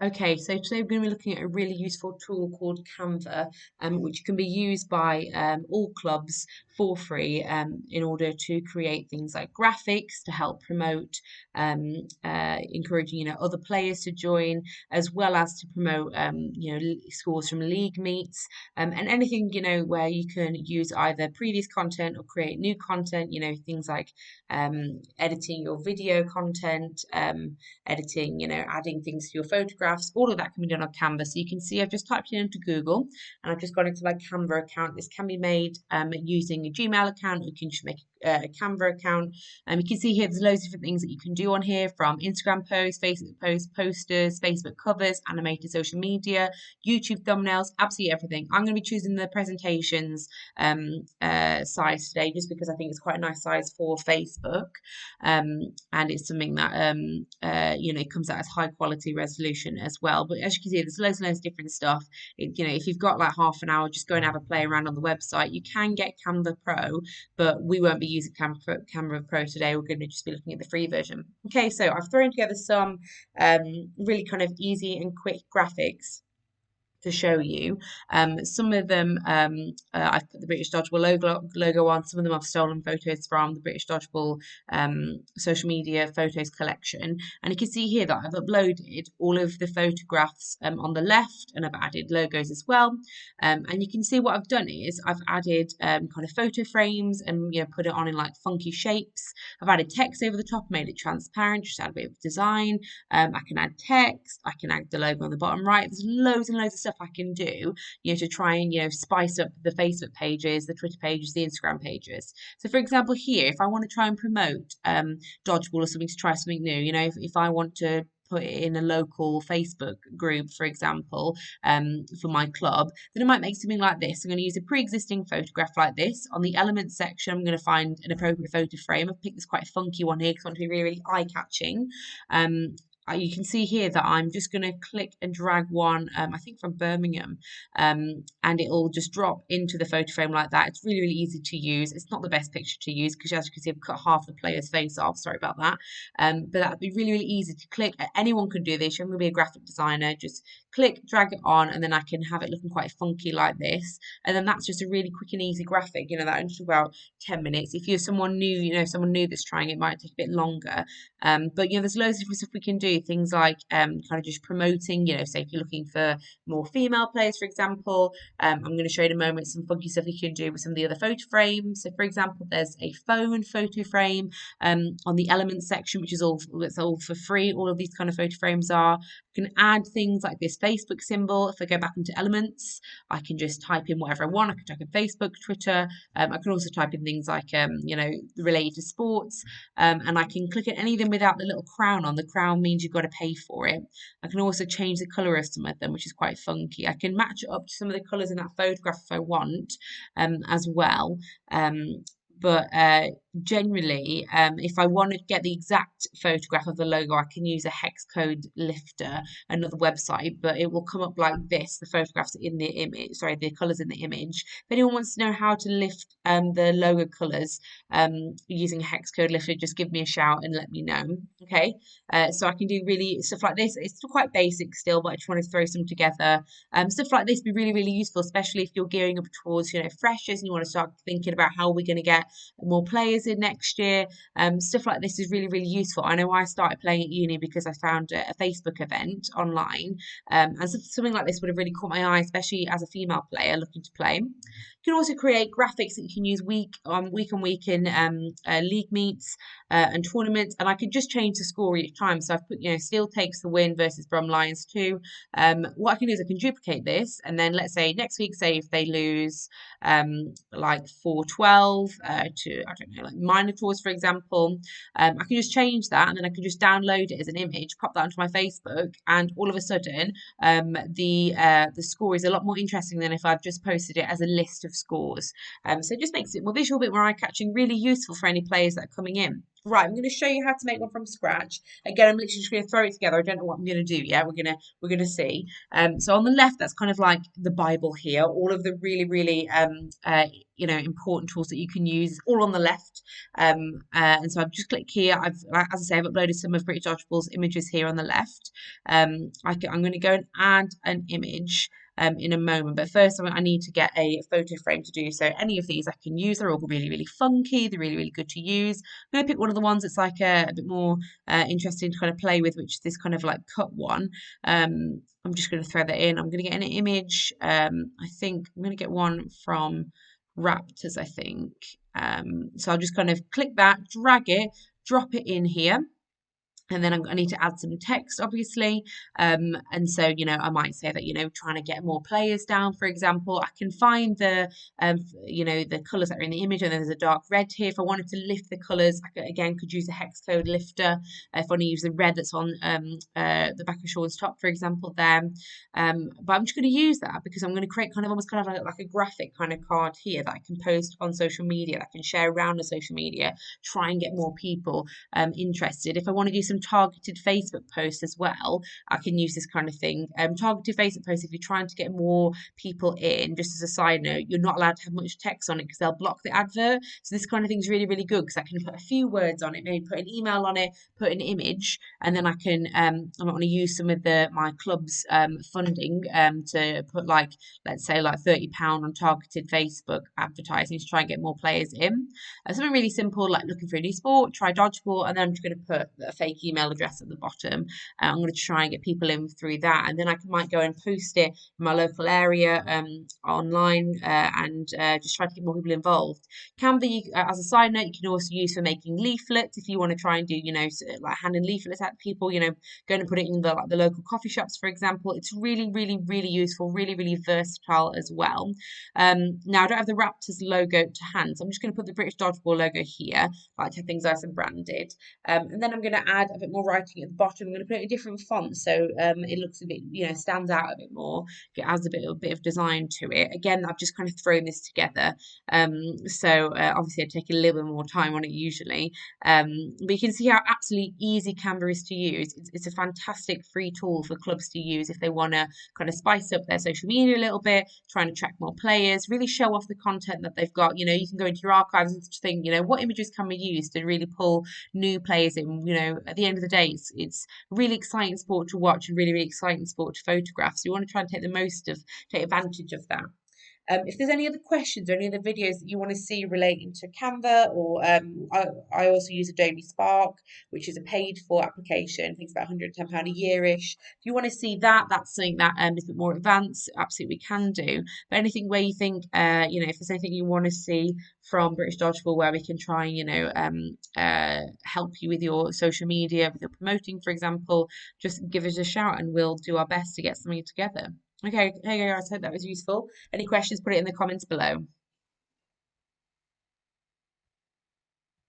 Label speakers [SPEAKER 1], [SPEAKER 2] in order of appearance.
[SPEAKER 1] Okay, so today we're going to be looking at a really useful tool called Canva, which can be used by all clubs for free in order to create things like graphics to help promote, encouraging other players to join, as well as to promote scores from league meets, and anything where you can use either previous content or create new content. Things like editing your video content. Editing, adding things to your photographs, all of that can be done on Canva. So you can see I've just typed it into Google and I've just gone into my Canva account. This can be made using a Gmail account. You can just make a Canva account. You can see here there's loads of different things that you can do on here, from Instagram posts, Facebook posts, posters, Facebook covers, animated social media, YouTube thumbnails, absolutely everything. I'm going to be choosing the presentations size today just because I think it's quite a nice size for Facebook, and it's something that it comes out as high quality resolution as well. But as you can see, there's loads and loads of different stuff. If you've got like half an hour, just go and have a play around on the website. You can get Canva Pro, but we won't be using Canva Pro today. We're going to just be looking at the free version. Okay, so I've thrown together some really kind of easy and quick graphics to show you. Some of them I've put the British Dodgeball logo on. Some of them I've stolen photos from the British Dodgeball social media photos collection. And you can see here that I've uploaded all of the photographs on the left, and I've added logos as well. And you can see what I've done is I've added kind of photo frames and put it on in like funky shapes. I've added text over the top, made it transparent, just add a bit of design. I can add text, I can add the logo on the bottom right. There's loads and loads of stuff I can do, to try and, spice up the Facebook pages, the Twitter pages, the Instagram pages. So for example, here, if I want to try and promote dodgeball or something, to try something new, if I want to put it in a local Facebook group, for example, for my club, then I might make something like this. I'm going to use a pre-existing photograph like this. On the elements section, I'm going to find an appropriate photo frame. I've picked this quite funky one here because I want to be really, really eye-catching. You can see here that I'm just going to click and drag one, I think from Birmingham, and it'll just drop into the photo frame like that. It's really, really easy to use. It's not the best picture to use because, as you can see, I've cut half the player's face off. Sorry about that. But that'd be really, really easy to click. Anyone can do this. You're going to be a graphic designer. Just click, drag it on, and then I can have it looking quite funky like this. And then that's just a really quick and easy graphic. That only took about 10 minutes. If you're someone new, someone new that's trying, it might take a bit longer. But there's loads of different stuff we can do. Things like kind of just promoting, say if you're looking for more female players, for example, I'm going to show you in a moment some funky stuff you can do with some of the other photo frames. So for example, there's a phone photo frame on the elements section, which is all for free. All of these kind of photo frames are. You can add things like this Facebook symbol. If I go back into elements, I can just type in whatever I want. I can type in Facebook, Twitter. I can also type in things like related to sports, and I can click at any of them without the little crown on. The crown means you've got to pay for it. I can also change the colour of some of them, which is quite funky. I can match it up to some of the colours in that photograph if I want, as well. But generally, if I want to get the exact photograph of the logo, I can use a hex code lifter, another website, but it will come up like this, the photographs in the image, sorry, the colours in the image. If anyone wants to know how to lift the logo colours using a hex code lifter, just give me a shout and let me know. Okay, so I can do really stuff like this. It's still quite basic still, but I just wanted to throw some together. Stuff like this would be really, really useful, especially if you're gearing up towards, freshers and you want to start thinking about how we're going to get more players in next year. Stuff like this is really, really useful. I know I started playing at uni because I found a Facebook event online, and something like this would have really caught my eye, especially as a female player looking to play. You can also create graphics that you can use week on week in league meets and tournaments, and I could just change the score each time. So I've put, Steel takes the win versus Brum Lions 2. What I can do is I can duplicate this, and then let's say next week, say if they lose like 4-12 to, I don't know, like Minotaurs, for example, I can just change that, and then I can just download it as an image, pop that onto my Facebook, and all of a sudden the score is a lot more interesting than if I've just posted it as a list of scores. So it just makes it more visual, a bit more eye-catching, really useful for any players that are coming in. Right, I'm going to show you how to make one from scratch. Again, I'm literally just going to throw it together. I don't know what I'm going to do yet. We're gonna see. So on the left, that's kind of like the Bible here. All of the really important tools that you can use is all on the left. And so I've just clicked here. As I say, I've uploaded some of British Dodgeball's images here on the left. I'm going to go and add an image. In a moment, but first I need to get a photo frame to do so. Any of these I can use. They're all really funky. They're really good to use. I'm going to pick one of the ones that's like a bit more interesting to kind of play with, which is this kind of like cut one. I'm just going to throw that in. I'm going to get an image. I think I'm going to get one from Raptors, I think. So I'll just kind of click that, drag it, drop it in here. And then I need to add some text, obviously. And so, I might say that, trying to get more players down, for example. I can find the colours that are in the image, and then there's a dark red here. If I wanted to lift the colours, again, could use a hex code lifter. If I want to use the red that's on the back of Sean's top, for example, there. But I'm just going to use that because I'm going to create almost like a graphic kind of card here that I can post on social media, that I can share around the social media, try and get more people interested. If I want to do some targeted Facebook posts as well, I can use this kind of thing. Targeted Facebook posts, if you're trying to get more people in, just as a side note, you're not allowed to have much text on it because they'll block the advert. So this kind of thing is really good because I can put a few words on it, maybe put an email on it, put an image, and then I can I might want to use some of my club's funding to put let's say £30 on targeted Facebook advertising to try and get more players in. Something really simple like looking for a new sport, try dodgeball, and then I'm just going to put a fake email address at the bottom. I'm going to try and get people in through that, and then I might go and post it in my local area online and just try to get more people involved. Canva, as a side note, you can also use for making leaflets if you want to try and do, like handing leaflets out to people, going to put it in the local coffee shops, for example. It's really useful, really versatile as well. Now I don't have the Raptors logo to hand, so I'm just going to put the British Dodgeball logo here. I like to have things nice and branded. And then I'm going to add a bit more writing at the bottom. I'm going to put it in a different font so it looks a bit, stands out a bit more. It adds a bit of design to it. Again, I've just kind of thrown this together. So obviously I take a little bit more time on it usually. But you can see how absolutely easy Canva is to use. It's a fantastic free tool for clubs to use if they want to kind of spice up their social media a little bit, trying to attract more players, really show off the content that they've got. You can go into your archives and think, what images can we use to really pull new players in? At the end of the day, it's really exciting sport to watch and really exciting sport to photograph. So you want to try and take advantage of that. If there's any other questions or any other videos that you want to see relating to Canva, or I also use Adobe Spark, which is a paid for application. I think it's about £110 a year-ish. If you want to see that, that's something that is a bit more advanced, absolutely can do. But anything where you think, if there's anything you want to see from British Dodgeball where we can try and, help you with your social media, with your promoting, for example, just give us a shout and we'll do our best to get something together. Okay, hey guys, hope that was useful. Any questions, put it in the comments below.